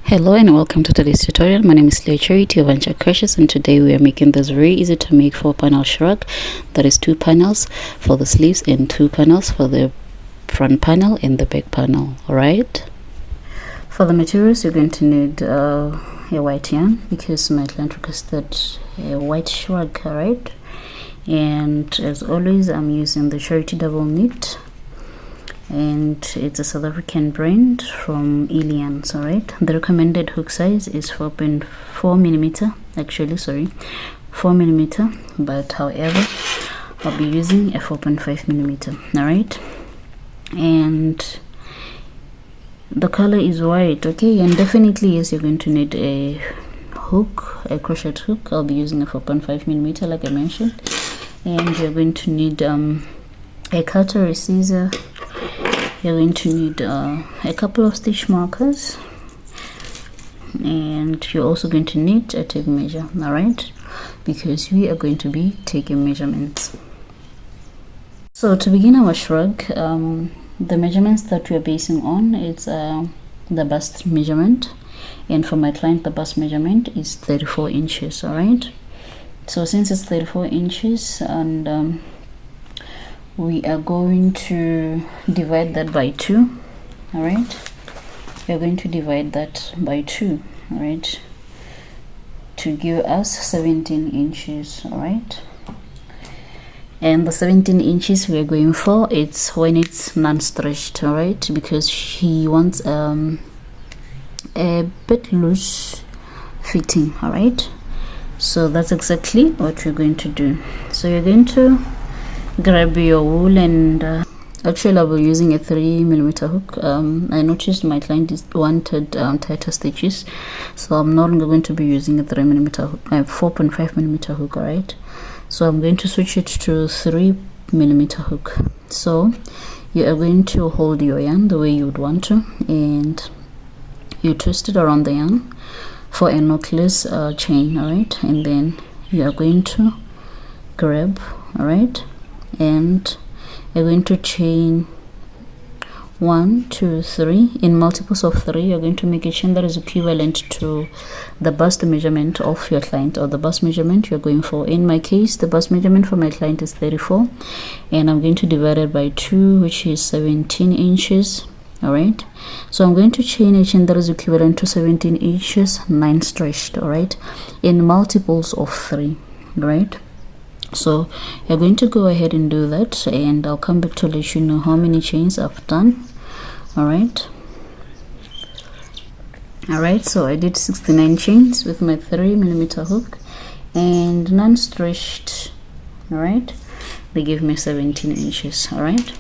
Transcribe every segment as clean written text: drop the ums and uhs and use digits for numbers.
Hello and welcome to today's tutorial. My name is Leah Charity of Crochet, and today we are making this very easy to make 4-panel shrug. That is 2 panels for the sleeves and 2 panels for the front panel and the back panel. Alright, for the materials you're going to need a white yarn because my client requested a white shrug. Alright, and as always I'm using the Charity double knit, and it's a South African brand from Elians. Alright, the recommended hook size is 4.4 millimeter, actually 4 millimeter, but however I'll be using a 4.5 millimeter. Alright, and the color is white. Okay, and definitely yes, you're going to need a hook, a crochet hook. I'll be using a 4.5 millimeter like I mentioned, and you're going to need a cutter, a scissor. You're going to need a couple of stitch markers, and you're also going to need a tape measure. All right, because we are going to be taking measurements. So to begin our shrug, the measurements that we are basing on is the bust measurement, and for my client the bust measurement is 34 inches. All right, so since it's 34 inches and we are going to divide that by 2. All right, we are going to divide that by 2. All right, to give us 17 inches. All right, and the 17 inches we are going for, it's when it's non-stretched. All right, because he wants a bit loose fitting. All right, so that's exactly what we're going to do. So you're going to grab your wool, and actually I'll be using a 3 millimeter hook. I noticed my client wanted tighter stitches, so I'm no longer going to be using a 3 millimeter hook, 4.5 millimeter hook. All right, so I'm going to switch it to 3 millimeter hook. So you are going to hold your yarn the way you would want to, and you twist it around the yarn for a knotless chain. All right, and then you are going to grab, all right, and you're going to chain 1, 2, 3 in multiples of 3. You're going to make a chain that is equivalent to the bust measurement of your client, or the bust measurement you're going for. In my case, the bust measurement for my client is 34, and I'm going to divide it by 2, which is 17 inches. All right, so I'm going to chain a chain that is equivalent to 17 inches 9 stretched. All right, in multiples of 3. Right, so you're going to go ahead and do that, and I'll come back to let you know how many chains I've done. All right, so I did 69 chains with my 3 millimeter hook and non-stretched. All right, they give me 17 inches. All right,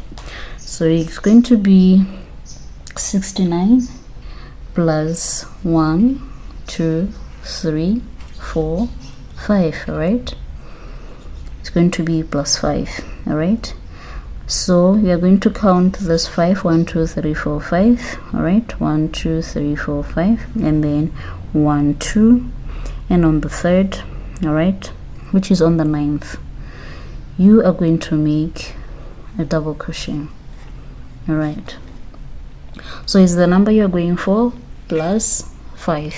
so it's going to be 69 plus 1, 2, 3, 4, 5. All right, it's going to be plus 5. All right, so we are going to count this 5. 1, 2, 3, 4, 5. All right, 1, 2, 3, 4, 5, and then 1, 2, and on the third, all right, which is on the 9th, you are going to make a double crochet. All right, so it's the number you're going for plus 5,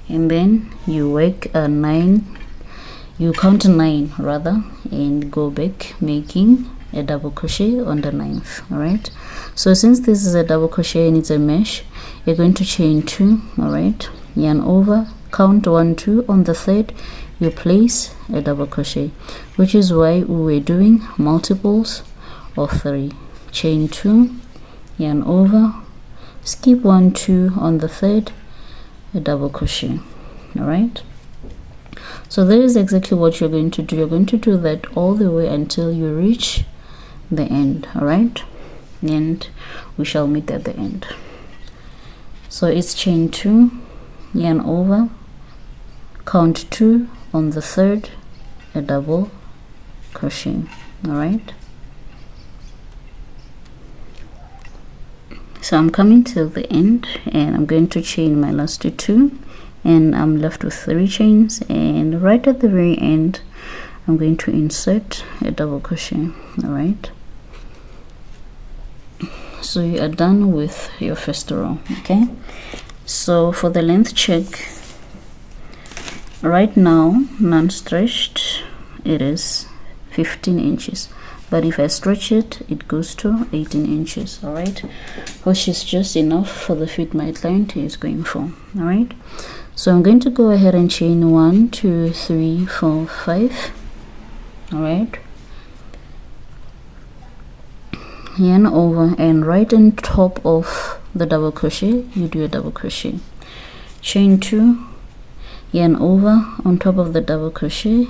and then you work a 9. You count 9 rather, and go back making a double crochet on the 9th. All right, so since this is a double crochet and it's a mesh, you're going to chain 2. all right, yarn over, count 1, 2, on the third you place a double crochet, which is why we were doing multiples of 3. Chain 2, yarn over, skip 1, 2, on the third a double crochet. All right, so that is exactly what you're going to do. You're going to do that all the way until you reach the end. All right, and we shall meet at the end. So it's chain 2, yarn over, count 2, on the third a double crochet. All right, so I'm coming till the end, and I'm going to chain my last 2, and I'm left with 3 chains, and right at the very end I'm going to insert a double crochet. All right, So you are done with your first row. Okay, so for the length check, right now non-stretched it is 15 inches, but if I stretch it, it goes to 18 inches. All right, which is just enough for the fit my client is going for. All right, so I'm going to go ahead and chain 1 2 3 4 5. All right, yarn over, and right on top of the double crochet you do a double crochet, chain 2, yarn over, on top of the double crochet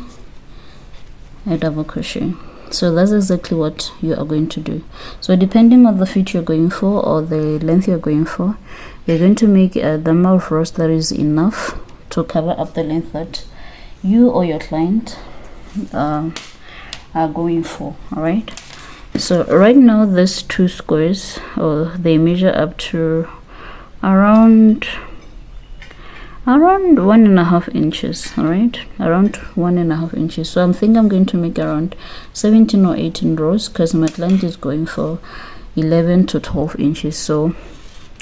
a double crochet. So that's exactly what you are going to do. So depending on the fit you're going for or the length you're going for, you're going to make the number of rows that is enough to cover up the length that you or your client are going for. All right, so right now these 2 squares, or they measure up to around 1.5 inches. All right, around 1.5 inches. So I'm thinking I'm going to make around 17 or 18 rows because my client is going for 11 to 12 inches. So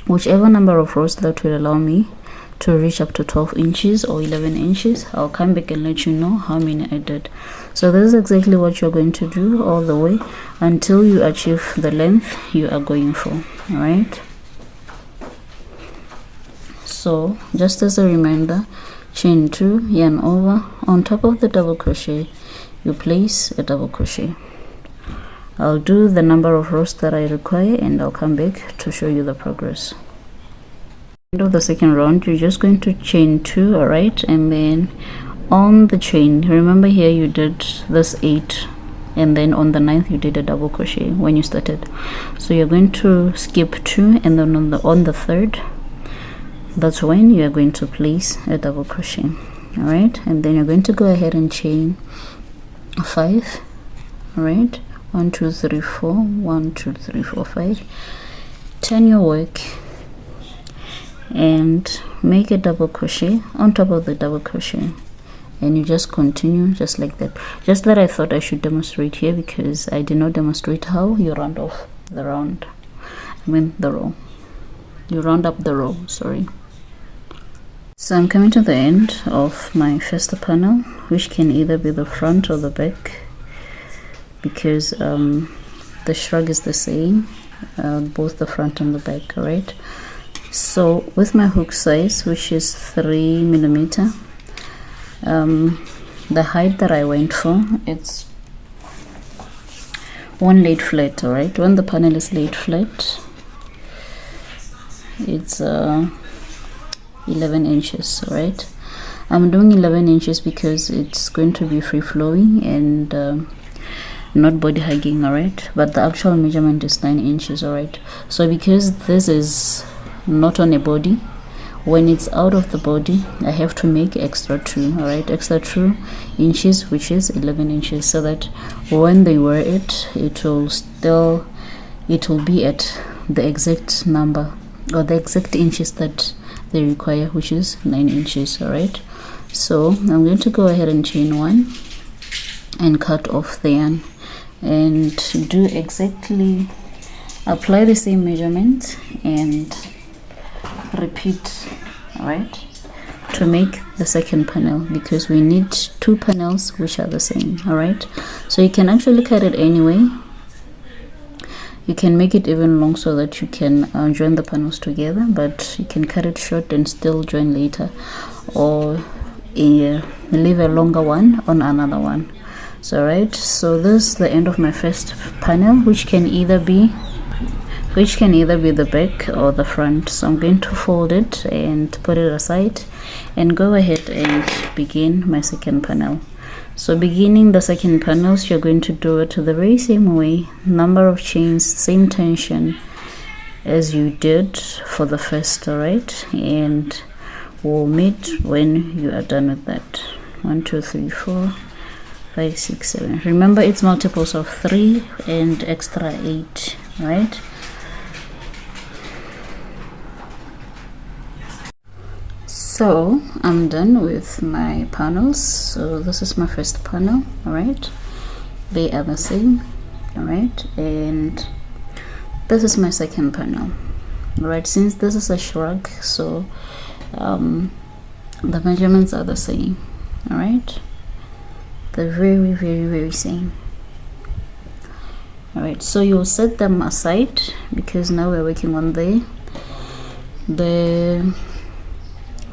whichever number of rows that will allow me to reach up to 12 inches or 11 inches, I'll come back and let you know how many I did. So this is exactly what you're going to do all the way until you achieve the length you are going for. All right, so just as a reminder, chain 2, yarn over, on top of the double crochet you place a double crochet. I'll do the number of rows that I require and I'll come back to show you the progress. End of the second round, you're just going to chain 2. all right, and then on the chain, remember here you did this 8, and then on the 9th you did a double crochet when you started. So you're going to skip 2, and then on the 3rd, that's when you are going to place a double crochet. All right, and then you're going to go ahead and chain 5. all right, 1 2 3 4, 1 2 3 4 5. Turn your work and make a double crochet on top of the double crochet, and you just continue just like that. Just that I thought I should demonstrate here because I did not demonstrate how you round off the round, the row. You round up the row, sorry. So I'm coming to the end of my first panel, which can either be the front or the back because the shrug is the same, both the front and the back. All right, so with my hook size, which is 3mm, the height that I went for, it's 1 laid flat. All right, when the panel is laid flat, it's 11 inches. All right, I'm doing 11 inches because it's going to be free flowing and not body hugging. All right, but the actual measurement is 9 inches. All right, so because this is not on a body, when it's out of the body I have to make extra 2. all right, extra 2 inches, which is 11 inches, so that when they wear it, it will be at the exact number or the exact inches that they require, which is 9 inches. All right, so I'm going to go ahead and chain 1 and cut off the yarn and do exactly, apply the same measurement and repeat. All right, to make the second panel, because we need 2 panels which are the same. All right, so you can actually cut it anyway. You can make it even long so that you can join the panels together, but you can cut it short and still join later, or leave a longer one on another one. So right, so this is the end of my first panel, which can either be the back or the front. So I'm going to fold it and put it aside and go ahead and begin my second panel. So beginning the second panels, you're going to do it the very same way, number of chains, same tension as you did for the first. All right, and we'll meet when you are done with that. 1 2 3 4 5 6 7. Remember, it's multiples of 3 and extra 8. Right, so I'm done with my panels. So this is my first panel. All right, they are the same. All right, and this is my second panel. Right, since this is a shrug, so the measurements are the same. All right, they're very same. All right, so you'll set them aside because now we're working on the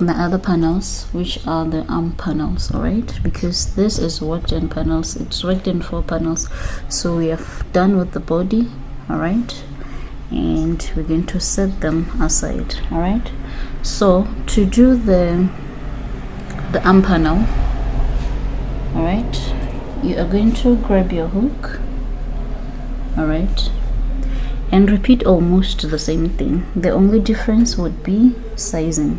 other panels, which are the arm panels. All right, because this is worked in panels, it's worked in 4 panels, so we have done with the body. All right, and we're going to set them aside. All right, so to do the arm panel, all right, you are going to grab your hook, all right, and repeat almost the same thing. The only difference would be sizing.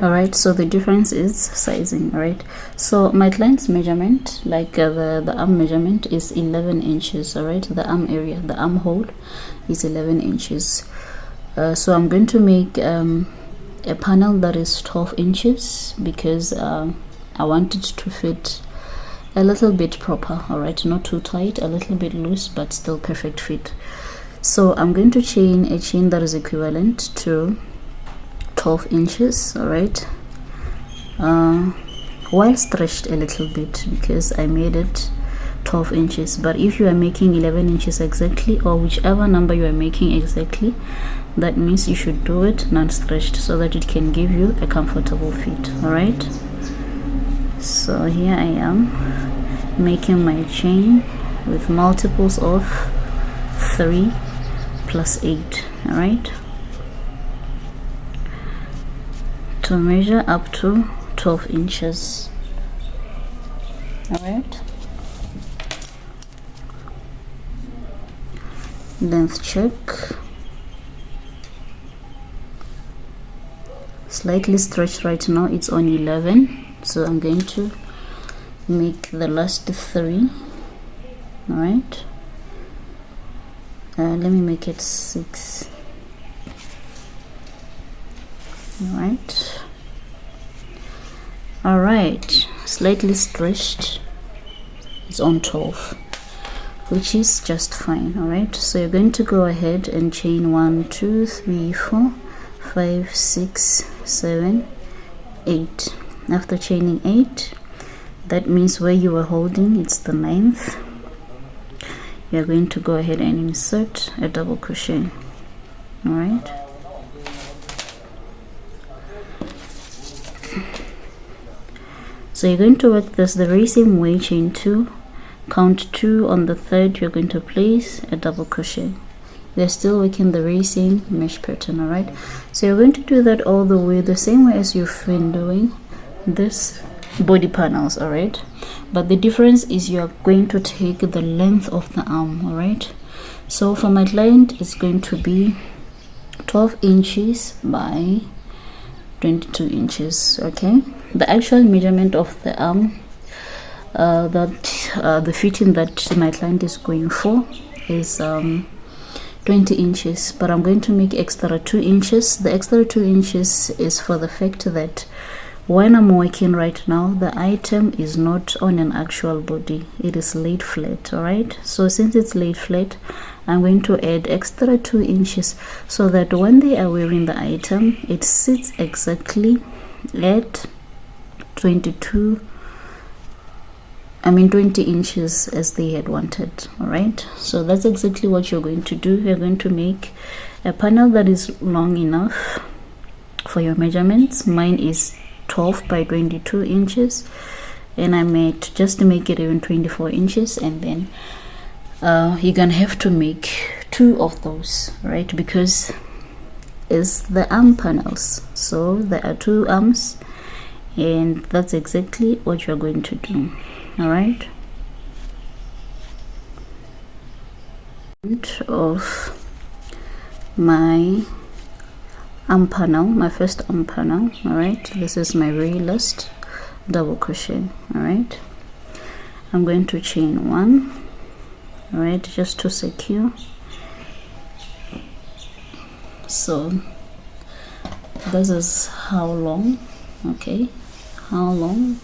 All right, so the difference is sizing. All right, so my client's measurement, like the arm measurement, is 11 inches. All right, the arm area, the armhole is 11 inches. So I'm going to make a panel that is 12 inches because I want it to fit a little bit proper. All right, not too tight, a little bit loose, but still perfect fit. So I'm going to chain a chain that is equivalent to 12 inches. All right, while stretched a little bit because I made it 12 inches, but if you are making 11 inches exactly, or whichever number you are making exactly, that means you should do it non-stretched so that it can give you a comfortable fit. All right, so here I am making my chain with multiples of 3 plus 8. All right, to measure up to 12 inches. All right, length check, slightly stretched right now, it's on 11, so I'm going to make the last 3. All right, let me make it 6. All right, slightly stretched, it's on 12, which is just fine. All right, so you're going to go ahead and chain 1 2 3 4 5 6 7 8. After chaining 8, that means where you were holding, it's the 9th, you're going to go ahead and insert a double crochet. All right, so you're going to work this the very same way. Chain 2, count 2, on the 3rd you're going to place a double crochet. We're still working the very same mesh pattern. All right, so you're going to do that all the way the same way as you've been doing this body panels. All right, but the difference is you're going to take the length of the arm. All right, so for my client it's going to be 12 inches by 22 inches. Okay, the actual measurement of the arm, the fitting that my client is going for is 20 inches, but I'm going to make extra 2 inches. The extra 2 inches is for the fact that when I'm working right now, the item is not on an actual body, it is laid flat. All right, so since it's laid flat, I'm going to add extra 2 inches so that when they are wearing the item, it sits exactly at 20 inches as they had wanted. All right, so that's exactly what you're going to do. You're going to make a panel that is long enough for your measurements. Mine is 12 by 22 inches, and I made just to make it even 24 inches, and then you're gonna have to make 2 of those, right, because it's the arm panels, so there are 2 arms, and that's exactly what you're going to do. All right, of my arm panel, my first arm panel. All right, this is my very last double crochet. All right, I'm going to chain 1. All right, just to secure. So this is how long, okay, how long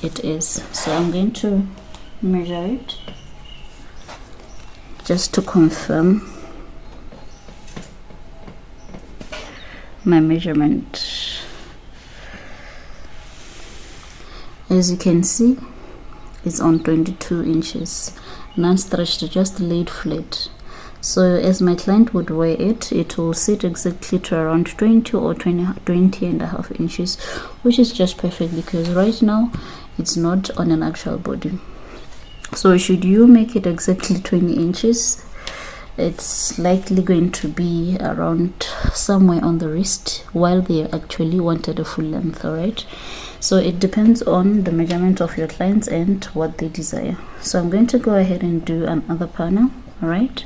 it is. So I'm going to measure it just to confirm my measurement. As you can see, it's on 22 inches, non-stretched, just laid flat. So as my client would wear it, it will sit exactly to around 20 or 20 and a half inches, which is just perfect because right now it's not on an actual body. So should you make it exactly 20 inches, it's likely going to be around somewhere on the wrist, while they actually wanted a full length. All right, so it depends on the measurement of your clients and what they desire. So I'm going to go ahead and do another panel. All right,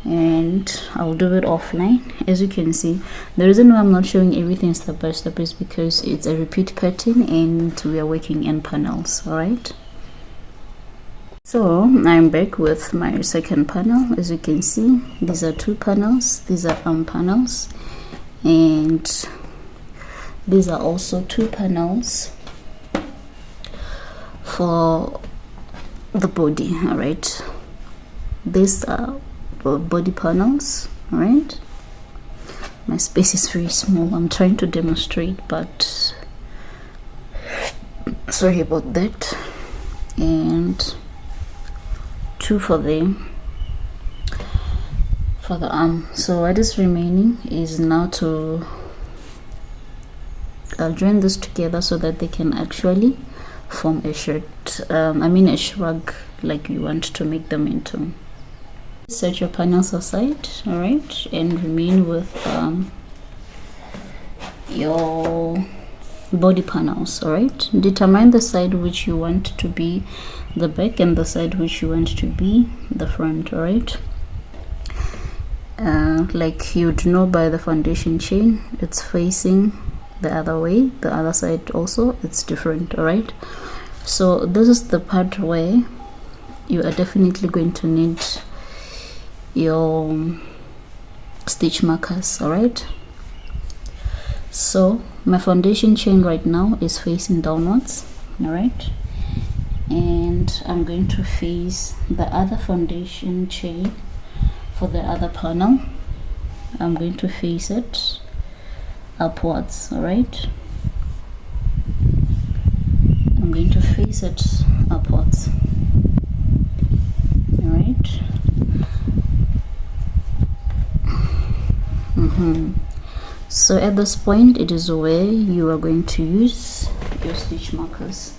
and I'll do it offline. As you can see, the reason why I'm not showing everything step by step is because it's a repeat pattern and we are working in panels. All right, so I'm back with my second panel. As you can see, these are two panels. These are arm panels, and these are also two panels for the body. All right, these are body panels. All right, my space is very small. I'm trying to demonstrate, but sorry about that. And two for the arm. So what is remaining is now to join this together so that they can actually form a shirt, a shrug, like you want to make them into. Set your panels aside, all right, and remain with your body panels. All right, determine the side which you want to be the back and the side which you want to be the front. All right, like you'd know by the foundation chain, it's facing the other way, the other side also it's different. All right, so this is the part where you are definitely going to need your stitch markers. All right, so my foundation chain right now is facing downwards. All right, and I'm going to face the other foundation chain for the other panel. I'm going to face it upwards. All right, I'm going to face it upwards. All right, so at this point, it is where you are going to use your stitch markers.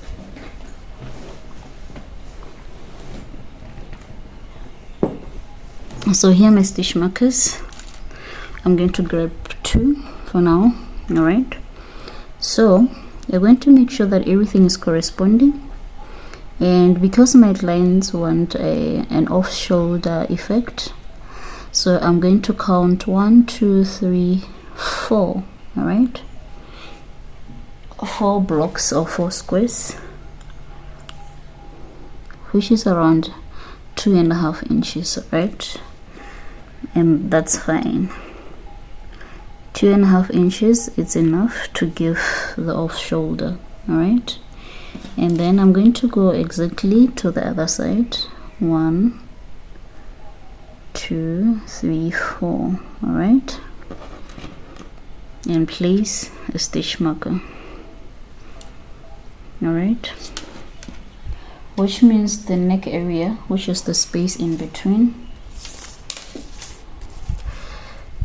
So here are my stitch markers. I'm going to grab two for now. All right, so you're going to make sure that everything is corresponding, and because my clients want an off shoulder effect, so I'm going to count 1, 2, 3, 4. All right, 4 blocks or 4 squares, which is around 2.5 inches. Right, and that's fine. 2.5 inches, it's enough to give the off shoulder. All right, and then I'm going to go exactly to the other side. 1, 2, 3, 4. All right, and place a stitch marker. All right, which means the neck area, which is the space in between,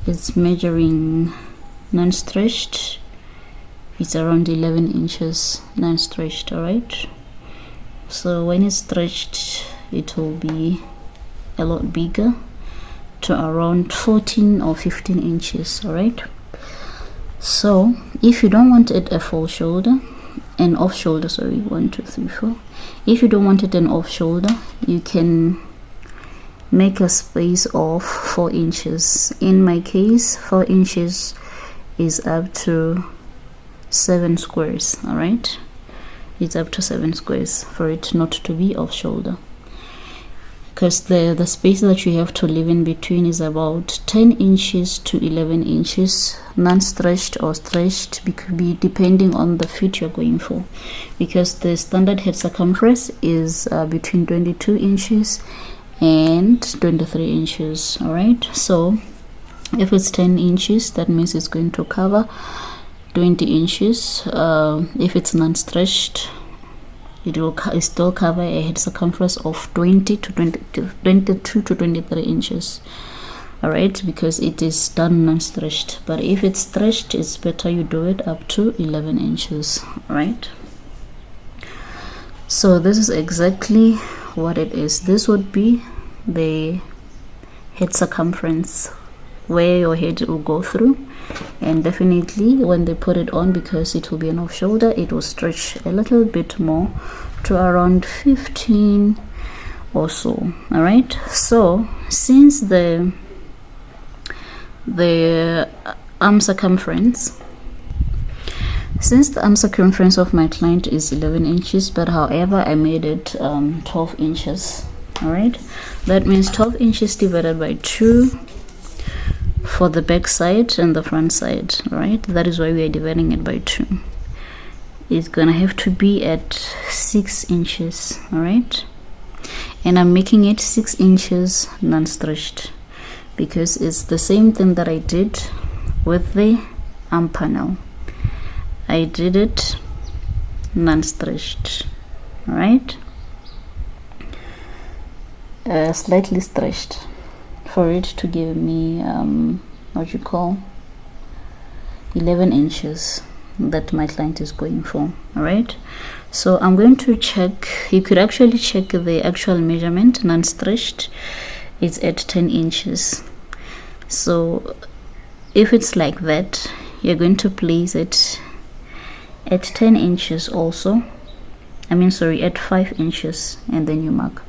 it's measuring non-stretched, it's around 11 inches non-stretched. All right, so when it's stretched, it will be a lot bigger, to around 14 or 15 inches. All right, so if you don't want it a full shoulder, an off shoulder, sorry, 1, 2, 3, 4, if you don't want it an off shoulder, you can make a space of 4 inches. In my case, 4 inches is up to 7 squares. All right, it's up to 7 squares for it not to be off shoulder, because the space that you have to leave in between is about 10 inches to 11 inches, non-stretched or stretched, depending on the fit you're going for, because the standard head circumference is between 22 inches and 23 inches. All right, so if it's 10 inches, that means it's going to cover 20 inches. If it's non-stretched, it will still cover a head circumference of 22 to 23 inches. All right, because it is done non-stretched. But if it's stretched, it's better you do it up to 11 inches. All right, so this is exactly what it is. This would be the head circumference where your head will go through, and definitely when they put it on, because it will be an off shoulder, it will stretch a little bit more to around 15 or so. All right, so since the arm circumference of my client is 11 inches, but however I made it 12 inches. All right, that means 12 inches divided by 2 for the back side and the front side. All right, that is why we are dividing it by 2. It's gonna have to be at 6 inches. All right, and I'm making it 6 inches non-stretched, because it's the same thing that I did with the arm panel. I did it non-stretched. All right, slightly stretched for it to give me what you call 11 inches that my client is going for. All right, so I'm going to check. You could actually check the actual measurement non-stretched. It's at 10 inches. So if it's like that, you're going to place it at 10 inches also. At 5 inches, and then you mark.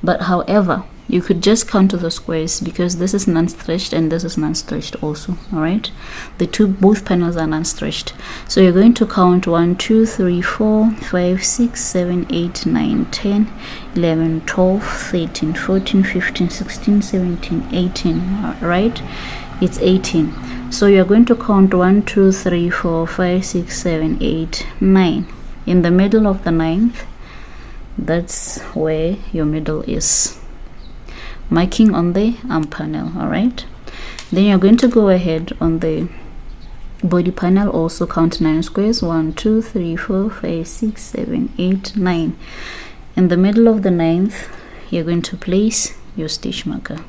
But however, you could just count to the squares, because this is non-stretched and this is non-stretched also. All right, both panels are non-stretched, so you're going to count 1 2 3 4 5 6 7 8 9 10 11 12 13 14 15 16 17 18. All right, it's 18. So you're going to count 1 2 3 4 5 6 7 8 9. In the middle of the 9th, that's where your middle is, marking on the arm panel. All right, then you're going to go ahead on the body panel, also count 9 squares. 1 2 3 4 5 6 7 8 9. In the middle of the 9th, you're going to place your stitch marker.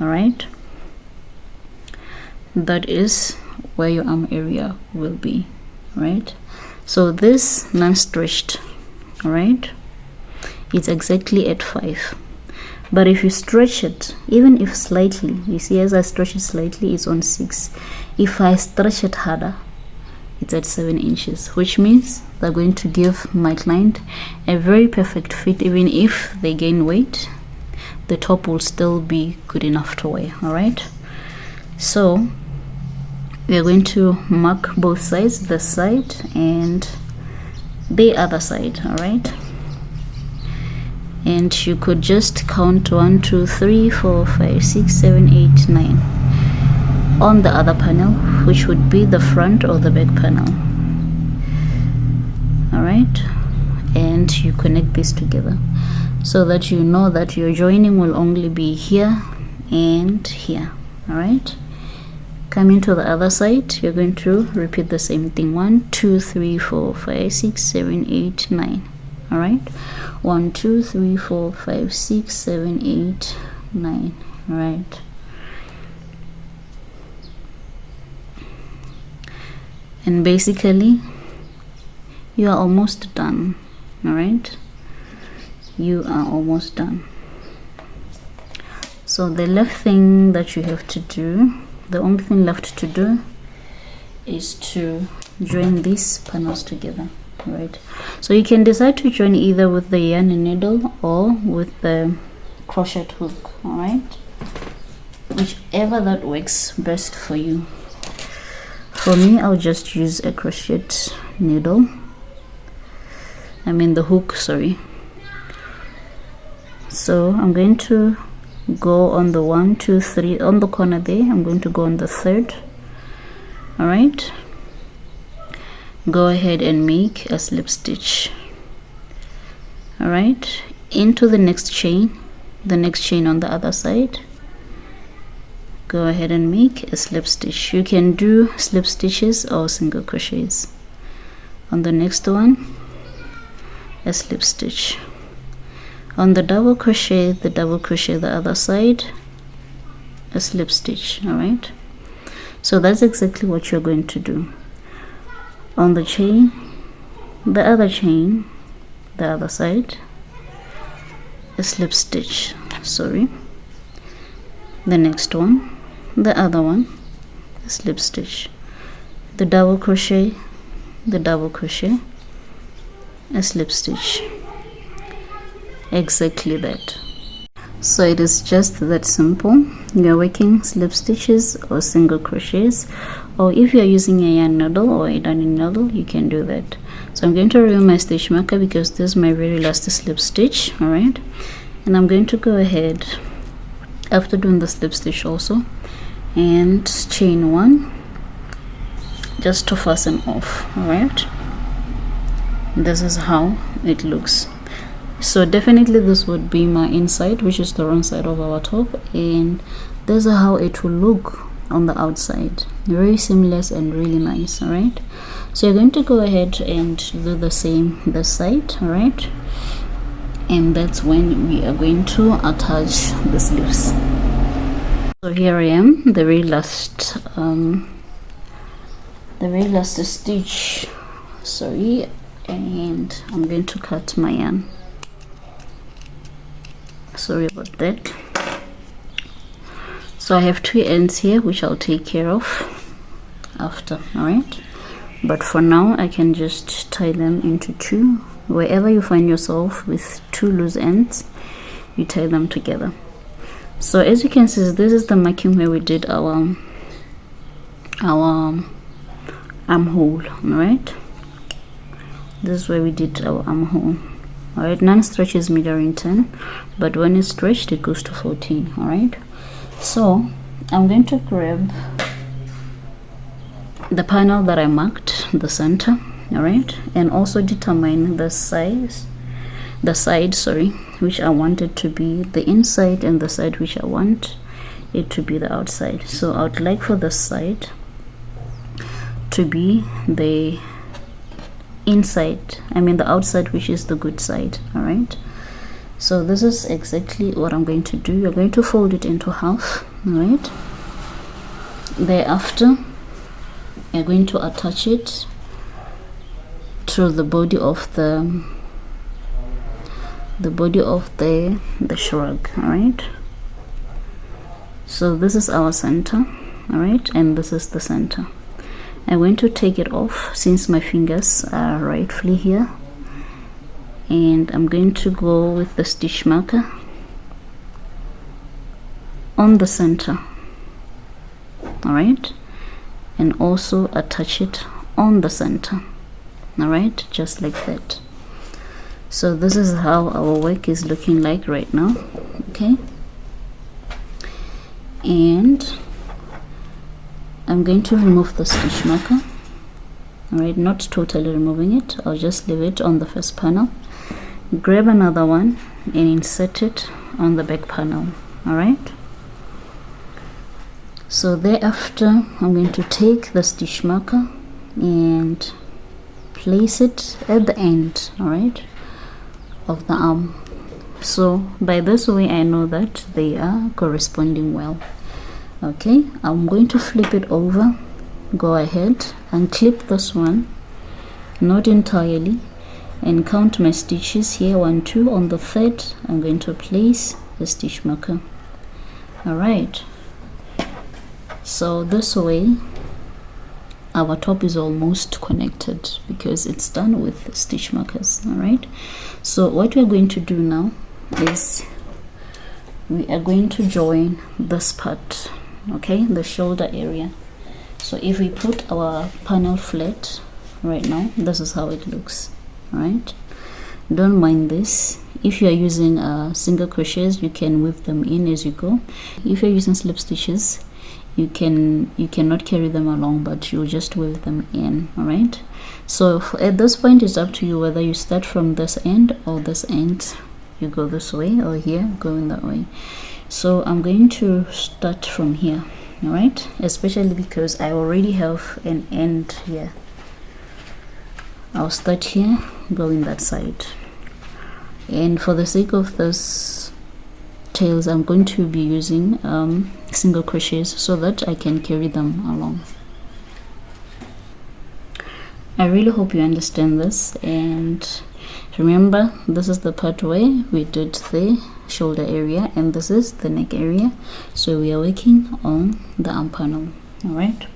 All right, that is where your arm area will be. Right, so this non-stretched, all right, it's exactly at 5. But if you stretch it, even if slightly, you see as I stretch it slightly, it's on 6. If I stretch it harder, it's at 7 inches, which means they're going to give my client a very perfect fit. Even if they gain weight, the top will still be good enough to wear. All right, so we are going to mark both sides, the side and the other side. All right, and you could just count 1 2 3 4 5 6 7 8 9 on the other panel, which would be the front or the back panel. All right, and you connect this together so that you know that your joining will only be here and here. All right, coming to the other side, you're going to repeat the same thing. 1 2 3 4 5 6 7 8 9. All right, 1 2 3 4 5 6 7 8 9. All right, and basically you are almost done. All right, you are almost done. So the left thing that you have to do, the only thing left to do, is to join these panels together. Right, so you can decide to join either with the yarn needle or with the crochet hook. All right, whichever that works best for you. For me, I'll just use a crochet needle, the hook, sorry. So I'm going to go on the 1 2 3 on the corner there. I'm going to go on the 3rd. All right, go ahead and make a slip stitch. All right, into the next chain the next chain on the other side, go ahead and make a slip stitch. You can do slip stitches or single crochets. On the next one, a slip stitch. On the double crochet the other side, a slip stitch. All right, so that's exactly what you're going to do. On the chain, the other chain, the other side, a slip stitch, sorry, the next one, the other one, a slip stitch, the double crochet, a slip stitch, exactly that. So it is just that simple. You're working slip stitches or single crochets, or if you're using a yarn needle or a darning needle, you can do that. So I'm going to remove my stitch marker because this is my very last slip stitch. All right, and I'm going to go ahead, after doing the slip stitch also, and chain one just to fasten off. All right, this is how it looks. So definitely this would be my inside, which is the wrong side of our top, and this is how it will look on the outside. Very seamless and really nice. All right, so you're going to go ahead and do the same this side. All right, and that's when we are going to attach the sleeves. So here I am, the very last stitch, sorry, and I'm going to cut my yarn. Sorry about that. So I have two ends here which I'll take care of after. All right, but for now I can just tie them into two. Wherever you find yourself with two loose ends, you tie them together. So as you can see, this is the marking where we did our armhole. All right, this is where we did our armhole. All right, non-stretch is measuring 10, but when it's stretched it goes to 14. All right, so I'm going to grab the panel that I marked, the center. All right, and also determine the side, sorry, which I want it to be the inside, and the side which I want it to be the outside. So I would like for the side to be the inside, the outside, which is the good side. All right, so this is exactly what I'm going to do. You're going to fold it into half. All right, thereafter you're going to attach it to the body of the shrug. All right, so this is our center. All right, and this is the center. I'm going to take it off since my fingers are rightfully here, and I'm going to go with the stitch marker on the center. All right, and also attach it on the center. All right, just like that. So this is how our work is looking like right now. Okay, and I'm going to remove the stitch marker. All right, not totally removing it, I'll just leave it on the first panel. Grab another one and insert it on the back panel. All right, so thereafter I'm going to take the stitch marker and place it at the end, all right, of the arm. So by this way I know that they are corresponding well. Okay, I'm going to flip it over, go ahead and clip this one, not entirely, and count my stitches here, 1 2. On the third I'm going to place the stitch marker. All right, so this way our top is almost connected because it's done with stitch markers. All right, so what we're going to do now is we are going to join this part, okay, the shoulder area. So if we put our panel flat right now, this is how it looks. All right, don't mind this. If you are using single crochets, you can weave them in as you go. If you're using slip stitches, you cannot carry them along, but you'll just weave them in. All right, so at this point it's up to you whether you start from this end or this end. you go this way, or here going that way. So I'm going to start from here, all right, especially because I already have an end here. I'll start here, going that side, and for the sake of this tails, I'm going to be using single crochets so that I can carry them along. I really hope you understand this, and remember, this is the part where we did the shoulder area and this is the neck area, so we are working on the arm panel. All right,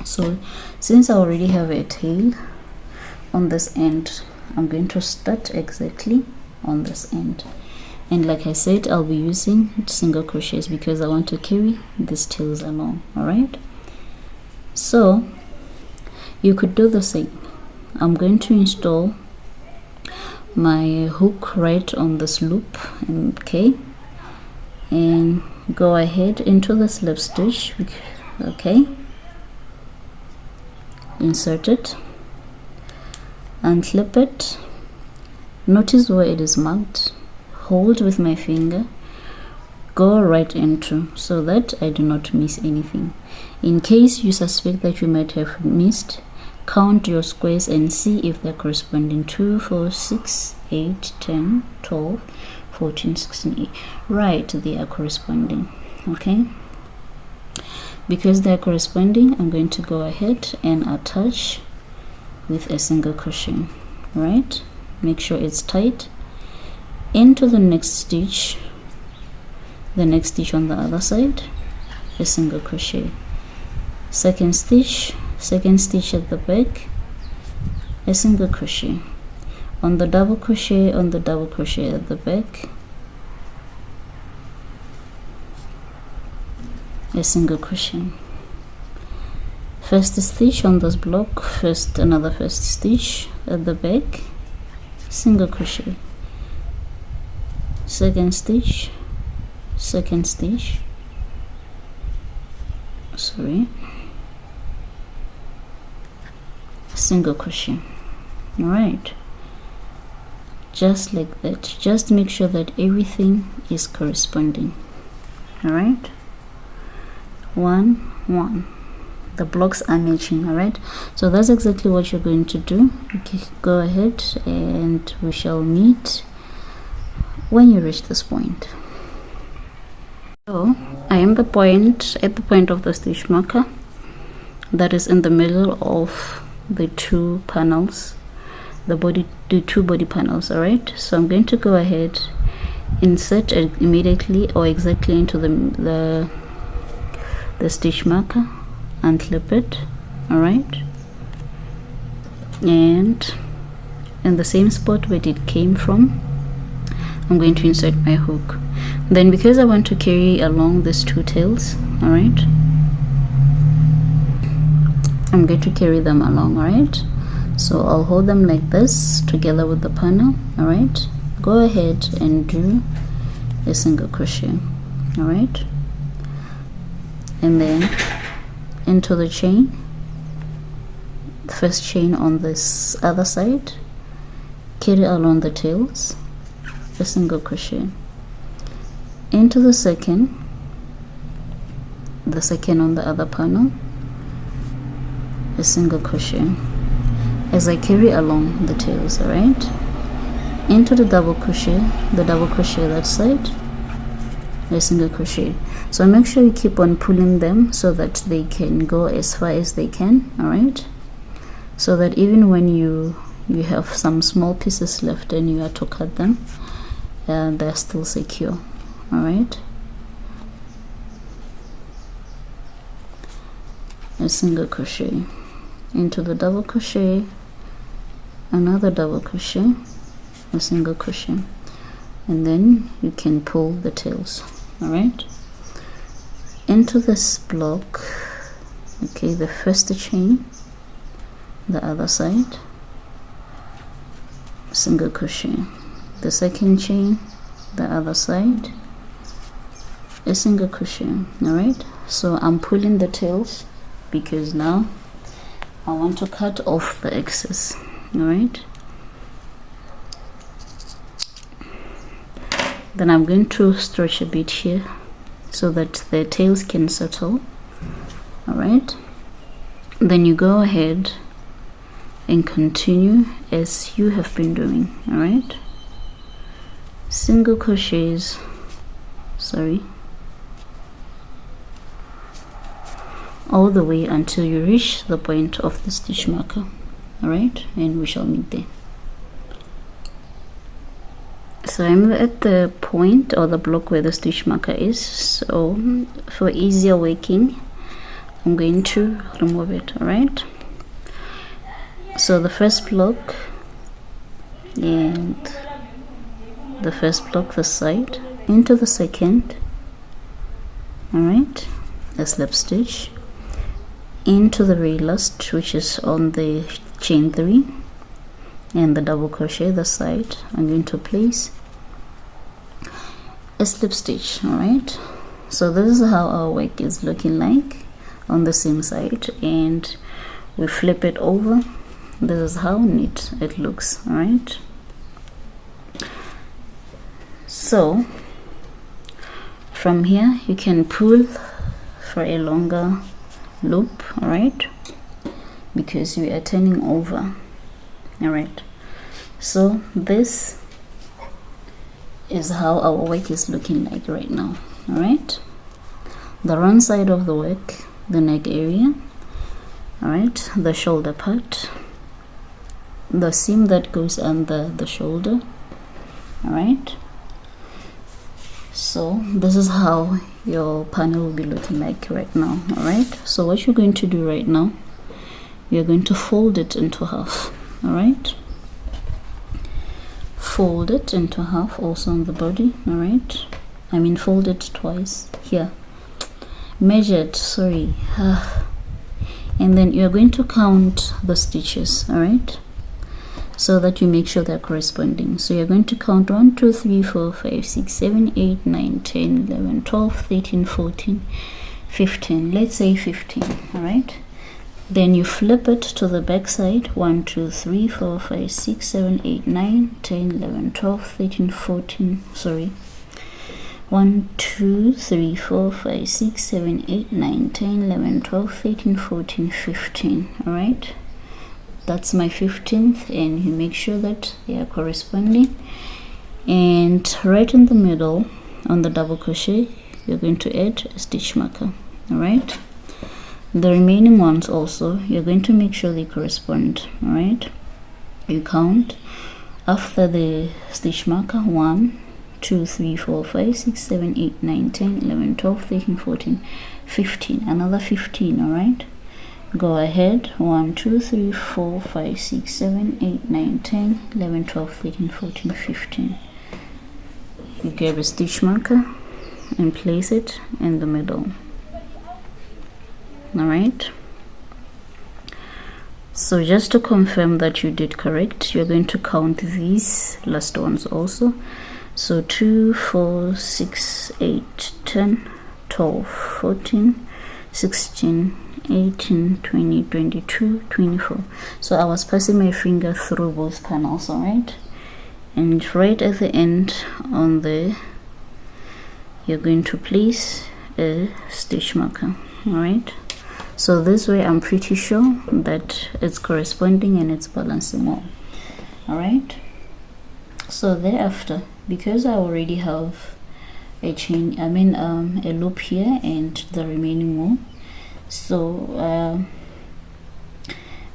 so since I already have a tail on this end, I'm going to start exactly on this end, and like I said, I'll be using single crochets because I want to carry these tails along. All right, so you could do the same. I'm going to install my hook right on this loop, okay, and go ahead into the slip stitch, okay, insert it, unclip it, notice where it is marked, hold with my finger, go right into, so that I do not miss anything. In case you suspect that you might have missed, count your squares and see if they're corresponding. 2, 4, 6, 8, 10, 12, 14, 16, 8. Right, they are corresponding, okay. Because they're corresponding, I'm going to go ahead and attach with a single crochet. Right, make sure it's tight. Into the next stitch, the next stitch on the other side, a single crochet, second stitch at the back, a single crochet, on the double crochet at the back, a single crochet, first stitch on this block, another first stitch at the back, single crochet, second stitch, single crochet. All right, just like that. Just make sure that everything is corresponding. All right, 1 1, the blocks are matching. All right, so that's exactly what you're going to do. Okay, go ahead and we shall meet when you reach this point. So I am at the point of the stitch marker that is in the middle of the two panels, the two body panels. All right, so I'm going to go ahead, insert it immediately or exactly into the stitch marker, unclip it. All right, and in the same spot where it came from, I'm going to insert my hook. Then, because I want to carry along these two tails, all right, I'm going to carry them along. All right, so I'll hold them like this together with the panel. All right, go ahead and do a single crochet. All right, and then into the chain, first chain on this other side, carry along the tails, a single crochet, into the second on the other panel, a single crochet as I carry along the tails. All right, into the double crochet that side, a single crochet. So make sure you keep on pulling them so that they can go as far as they can. All right, so that even when you have some small pieces left and you are to cut them, they're still secure. All right, a single crochet, into the double crochet, another double crochet, a single crochet, and then you can pull the tails. All right, into this block, okay, the first chain, the other side, single crochet, the second chain, the other side, a single crochet. All right, so I'm pulling the tails because now I want to cut off the excess. All right, Then I'm going to stretch a bit here so that the tails can settle. All right, then you go ahead and continue as you have been doing. All right, single crochets, all the way until you reach the point of the stitch marker. All right, and we shall meet there. So I'm at the point or the block where the stitch marker is, so for easier working I'm going to remove it. All right, so the first block and the first block this side into the second. All right, a slip stitch into the very last, which is on the chain 3, and the double crochet the side. I'm going to place a slip stitch. All right, so this is how our work is looking like on the same side, and we flip it over. This is how neat it looks. All right, so from here you can pull for a longer loop. All right, because we are turning over. All right, so this is how our work is looking like right now. All right, the wrong side of the work, the neck area, all right, the shoulder part, the seam that goes under the shoulder. All right, so this is how your panel will be looking like right now. All right, so what you're going to do right now, you're going to fold it into half. All right, fold it into half also on the body. All right, I mean fold it twice here, measured, sorry, and then you're going to count the stitches. All right, so that you make sure they're corresponding. So you're going to count 1 2 3 4 5 6 7 8 9 10 11 12 13 14 15, let's say 15. All right, then you flip it to the back side. 1 2 3 4 5 6 7 8 9 10 11 12 13 14, sorry, 1 2 3 4 5 6 7 8 9 10 11 12 13 14 15. All right, that's my 15th, and you make sure that they are corresponding. And right in the middle on the double crochet you're going to add a stitch marker. All right, the remaining ones also you're going to make sure they correspond. All right, you count after the stitch marker 1 2 3 4 5 6 7 8 9 10 11 12 13 14 15, another 15. All right, go ahead, 1 2 3 4 5 6 7 8 9 10 11 12 13 14 15. You grab a stitch marker and place it in the middle. All right, so just to confirm that you did correct, you're going to count these last ones also. So 2 4 6 8 10 12 14 16 18 20 22 24. So I was passing my finger through both panels. All right, and right at the end on the, you're going to place a stitch marker. All right, so this way I'm pretty sure that it's corresponding and it's balancing well. All right, so thereafter, because I already have a chain, a loop here and the remaining more, so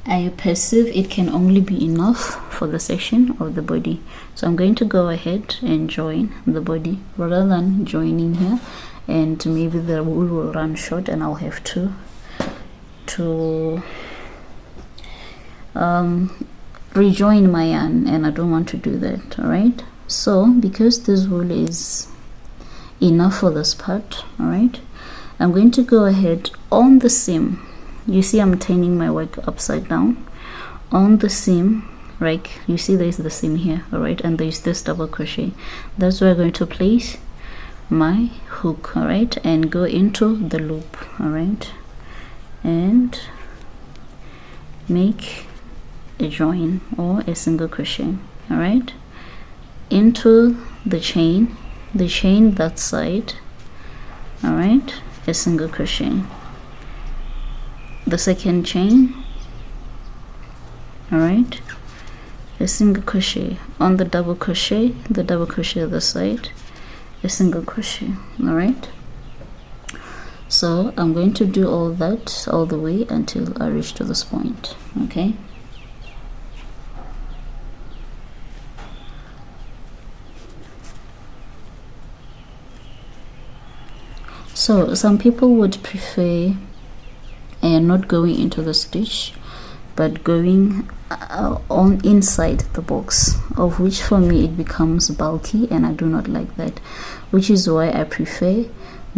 I perceive it can only be enough for the section of the body. So I'm going to go ahead and join the body rather than joining here, and maybe the wool will run short and I'll have to rejoin my yarn, and I don't want to do that. All right, so because this wool is enough for this part, all right, I'm going to go ahead on the seam. You see I'm turning my work upside down on the seam, right? You see there's the seam here, all right, and there's this double crochet. That's where I'm going to place my hook, all right, and go into the loop, all right, and make a join or a single crochet, all right, into the chain the chain that side, all right, a single crochet, the second chain, all right, a single crochet on the double crochet, the double crochet this side, a single crochet. All right, so I'm going to do all that all the way until I reach to this point. Okay, so some people would prefer not going into the stitch but going on inside the box, of which for me it becomes bulky and I do not like that, which is why I prefer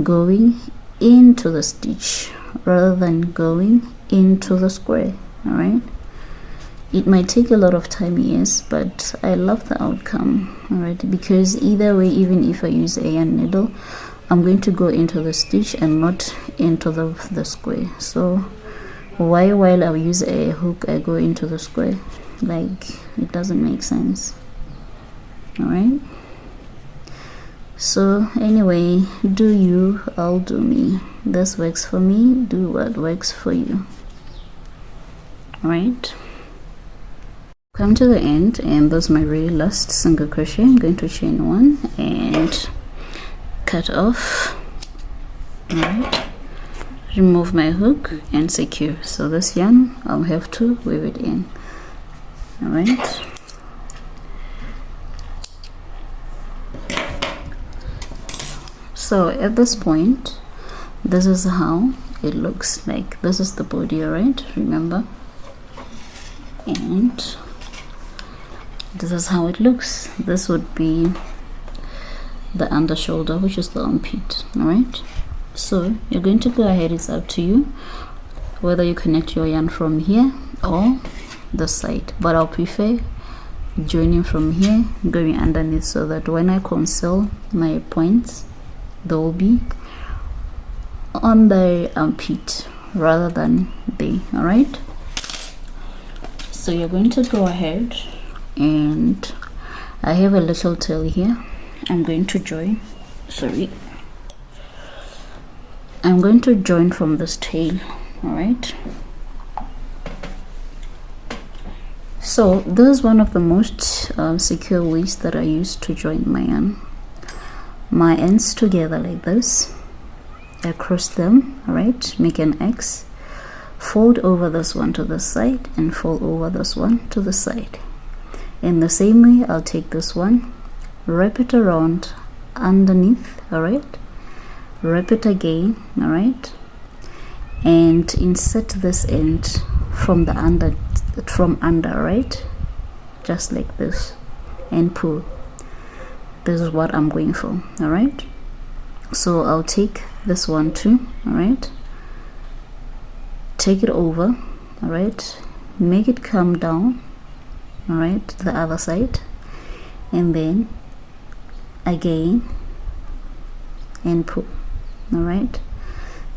going into the stitch rather than going into the square. All right, it might take a lot of time, yes, but I love the outcome. All right, because either way, even if I use a yarn needle, I'm going to go into the stitch and not into the square. So why while I use a hook I go into the square? Like, it doesn't make sense. All right, so anyway, do you, I'll do me. This works for me, do what works for you. All right, come to the end, and that's my really last single crochet. I'm going to chain one and cut off. All right, remove my hook and secure. So this yarn I'll have to weave it in. All right, so at this point, this is how it looks like. This is the body, all right, remember, and this is how it looks. This would be the under shoulder, which is the armpit. All right, so you're going to go ahead, it's up to you whether you connect your yarn from here or the side, but I'll prefer joining from here, going underneath, so that when I conceal my points, they will be on the armpit rather than they. All right, so you're going to go ahead, and I have a little tail here. I'm going to join, I'm going to join from this tail. All right, so this is one of the most secure ways that I use to join my yarn. My ends together like this, I cross them, all right, make an X, fold over this one to the side and fold over this one to the side. In the same way, I'll take this one, wrap it around underneath, all right, wrap it again, all right, and insert this end from the under, right, just like this, and pull. This is what I'm going for. All right, so I'll take this one too, all right, take it over, all right, make it come down, all right, to the other side, and then again and pull. All right,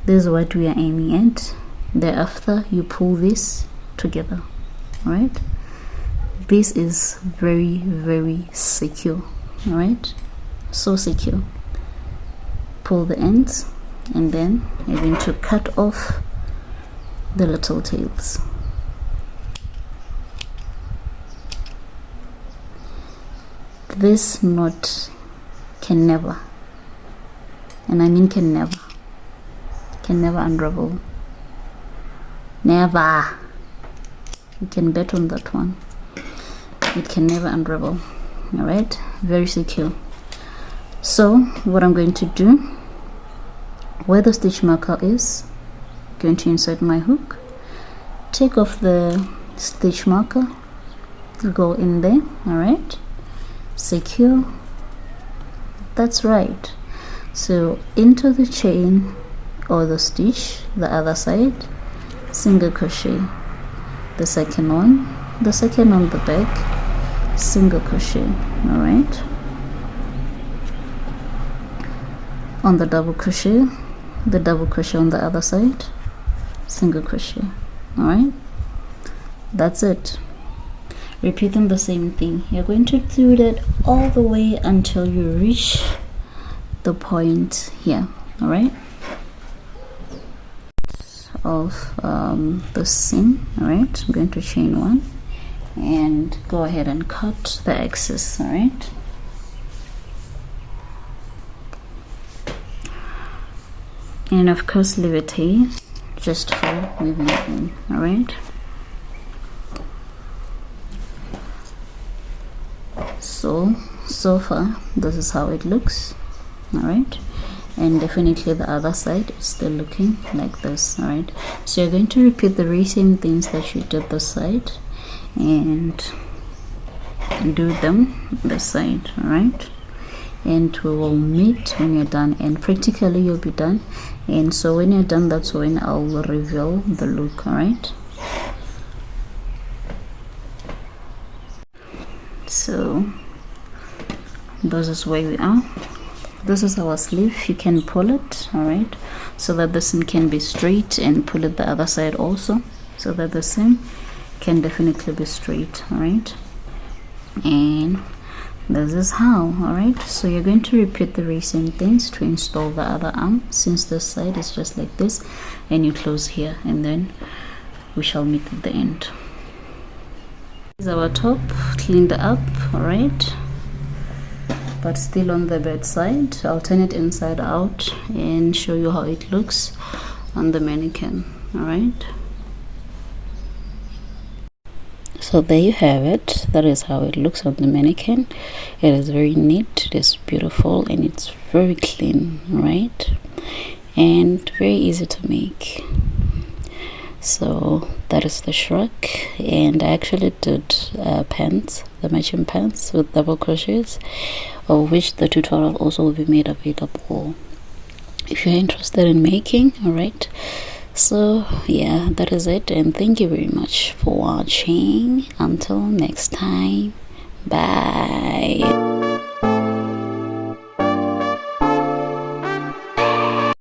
this is what we are aiming at. Thereafter, you pull this together. All right, this is very, very secure. All right, so secure. Pull the ends, and then you're going to cut off the little tails. This knot can never, and I mean can never unravel. Never. You can bet on that one. It can never unravel. All right, very secure. So what I'm going to do, where the stitch marker is, going to insert my hook, take off the stitch marker, go in there. All right, secure. That's right. So into the chain or the stitch, the other side, single crochet, the second one, the second on the back, single crochet. All right, on the double crochet, the double crochet on the other side, single crochet. All right, that's it. Repeating the same thing. You're going to do that all the way until you reach the point here, all right, of the seam. All right, I'm going to chain 1 and go ahead and cut the excess. All right, and of course leave it here just for weaving it in. All right, so far this is how it looks. All right, and definitely the other side is still looking like this. All right, so you're going to repeat the very same things that you did this side and do them this side. All right, and we will meet when you're done, and practically you'll be done. And so when you're done, that's when I'll reveal the look. All right, so this is where we are. This is our sleeve. You can pull it, all right, so that the seam can be straight, and pull it the other side also so that the seam can definitely be straight. All right, and this is how. All right, so you're going to repeat the very same things to install the other arm, since this side is just like this, and you close here, and then we shall meet at the end. This is our top cleaned up, all right, but still on the bed side. I'll turn it inside out and show you how it looks on the mannequin. All right, so there you have it. That is how it looks on the mannequin. It is very neat, it is beautiful, and it's very clean, right, and very easy to make. So that is the shrug, and I actually did pants, the matching pants with double crochets, of which the tutorial also will be made available if you're interested in making. All right, so yeah, that is it, and thank you very much for watching. Until next time, bye.